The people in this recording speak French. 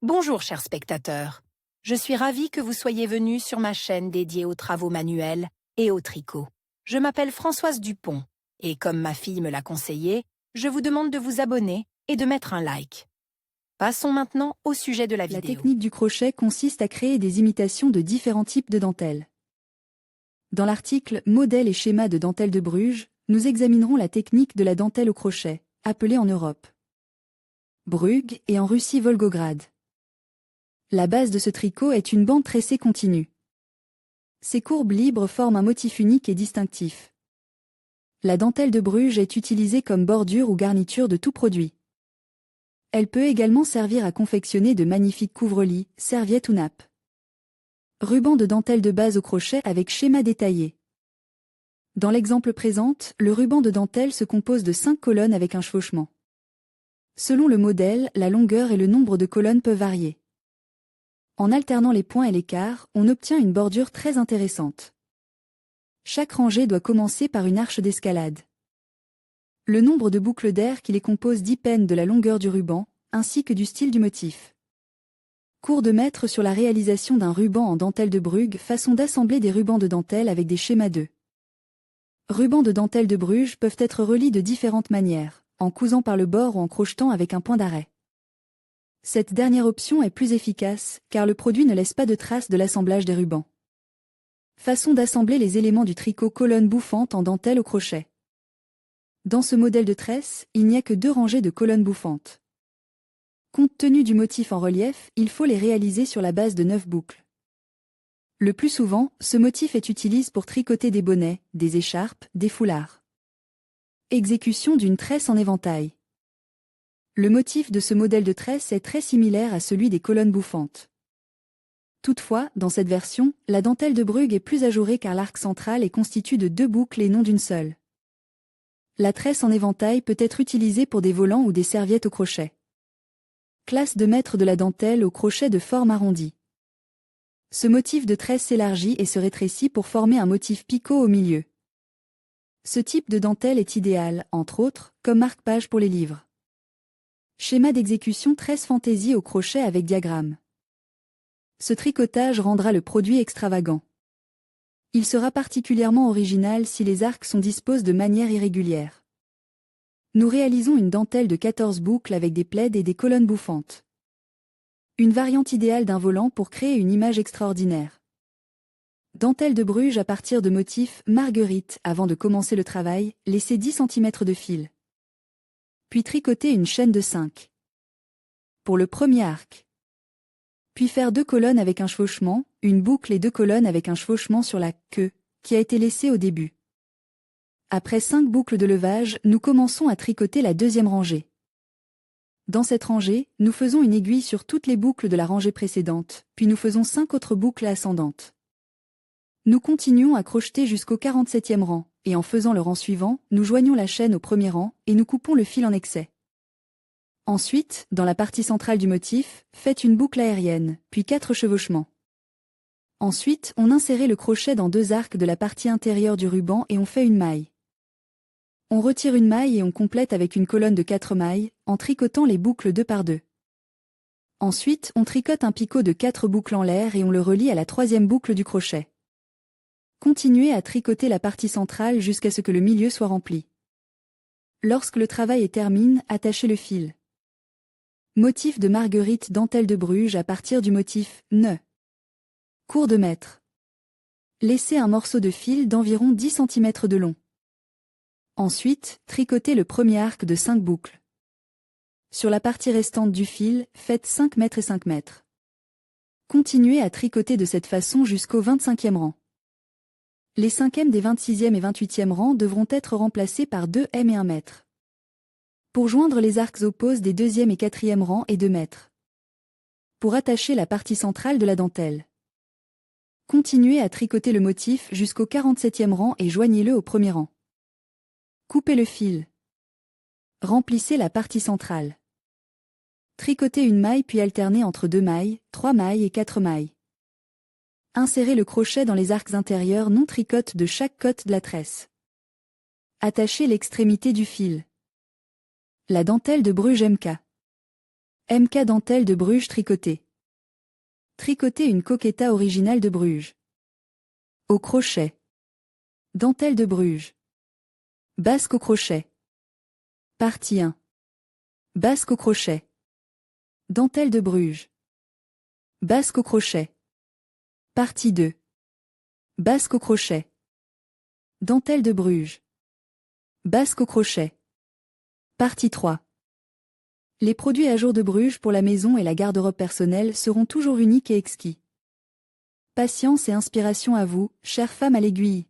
Bonjour chers spectateurs, je suis ravie que vous soyez venus sur ma chaîne dédiée aux travaux manuels et au tricot. Je m'appelle Françoise Dupont et comme ma fille me l'a conseillé, je vous demande de vous abonner et de mettre un like. Passons maintenant au sujet de la vidéo. La technique du crochet consiste à créer des imitations de différents types de dentelles. Dans l'article « Modèle et schéma de dentelle de Bruges », nous examinerons la technique de la dentelle au crochet, appelée en Europe Brugge et en Russie Volgograd. La base de ce tricot est une bande tressée continue. Ces courbes libres forment un motif unique et distinctif. La dentelle de Bruges est utilisée comme bordure ou garniture de tout produit. Elle peut également servir à confectionner de magnifiques couvre-lits, serviettes ou nappes. Ruban de dentelle de base au crochet avec schéma détaillé. Dans l'exemple présent, le ruban de dentelle se compose de 5 colonnes avec un chevauchement. Selon le modèle, la longueur et le nombre de colonnes peuvent varier. En alternant les points et les quarts, on obtient une bordure très intéressante. Chaque rangée doit commencer par une arche d'escalade. Le nombre de boucles d'air qui les composent dépend de la longueur du ruban, ainsi que du style du motif. Cours de maître sur la réalisation d'un ruban en dentelle de Brugge, façon d'assembler des rubans de dentelle avec des schémas de rubans de dentelle de Bruges peuvent être relis de différentes manières, en cousant par le bord ou en crochetant avec un point d'arrêt. Cette dernière option est plus efficace, car le produit ne laisse pas de traces de l'assemblage des rubans. Façon d'assembler les éléments du tricot colonne bouffante en dentelle au crochet. Dans ce modèle de tresse, il n'y a que 2 rangées de colonnes bouffantes. Compte tenu du motif en relief, il faut les réaliser sur la base de 9 boucles. Le plus souvent, ce motif est utilisé pour tricoter des bonnets, des écharpes, des foulards. Exécution d'une tresse en éventail. Le motif de ce modèle de tresse est très similaire à celui des colonnes bouffantes. Toutefois, dans cette version, la dentelle de Brugge est plus ajourée car l'arc central est constitué de 2 boucles et non d'une seule. La tresse en éventail peut être utilisée pour des volants ou des serviettes au crochet. Classe de maître de la dentelle au crochet de forme arrondie. Ce motif de tresse s'élargit et se rétrécit pour former un motif picot au milieu. Ce type de dentelle est idéal, entre autres, comme marque-page pour les livres. Schéma d'exécution tresse fantaisie au crochet avec diagramme. Ce tricotage rendra le produit extravagant. Il sera particulièrement original si les arcs sont disposés de manière irrégulière. Nous réalisons une dentelle de 14 boucles avec des plaids et des colonnes bouffantes. Une variante idéale d'un volant pour créer une image extraordinaire. Dentelle de Bruges à partir de motifs Marguerite. Avant de commencer le travail, laissez 10 cm de fil. Puis tricoter une chaîne de 5. Pour le premier arc. Puis faire 2 colonnes avec un chevauchement, une boucle et 2 colonnes avec un chevauchement sur la queue, qui a été laissée au début. Après 5 boucles de levage, nous commençons à tricoter la deuxième rangée. Dans cette rangée, nous faisons une aiguille sur toutes les boucles de la rangée précédente, puis nous faisons 5 autres boucles ascendantes. Nous continuons à crocheter jusqu'au 47e rang, et en faisant le rang suivant, nous joignons la chaîne au premier rang, et nous coupons le fil en excès. Ensuite, dans la partie centrale du motif, faites une boucle aérienne, puis 4 chevauchements. Ensuite, on insère le crochet dans 2 arcs de la partie intérieure du ruban et on fait une maille. On retire une maille et on complète avec une colonne de 4 mailles, en tricotant les boucles 2 par 2. Ensuite, on tricote un picot de 4 boucles en l'air et on le relie à la 3e boucle du crochet. Continuez à tricoter la partie centrale jusqu'à ce que le milieu soit rempli. Lorsque le travail est terminé, attachez le fil. Motif de Marguerite dentelle de Bruges à partir du motif nœud. Cours de maître. Laissez un morceau de fil d'environ 10 cm de long. Ensuite, tricotez le premier arc de 5 boucles. Sur la partie restante du fil, faites 5 mètres et 5 mètres. Continuez à tricoter de cette façon jusqu'au 25e rang. Les 5e des 26e et 28e rangs devront être remplacés par 2 m et 1 mètre. Pour joindre les arcs opposés des 2e et 4e rangs et 2 mètres. Pour attacher la partie centrale de la dentelle. Continuez à tricoter le motif jusqu'au 47e rang et joignez-le au premier rang. Coupez le fil. Remplissez la partie centrale. Tricotez une maille puis alternez entre 2 mailles, 3 mailles et 4 mailles. Insérez le crochet dans les arcs intérieurs non tricotes de chaque côte de la tresse. Attachez l'extrémité du fil. La dentelle de Bruges MK. MK dentelle de Bruges tricotée. Tricoter une coquetta originale de Bruges. Au crochet. Dentelle de Bruges. Basque au crochet. Partie 1. Basque au crochet. Dentelle de Bruges. Basque au crochet. Partie 2. Basque au crochet. Dentelle de Bruges. Basque au crochet. Partie 3. Les produits à jour de Bruges pour la maison et la garde-robe personnelle seront toujours uniques et exquis. Patience et inspiration à vous, chère femme à l'aiguille.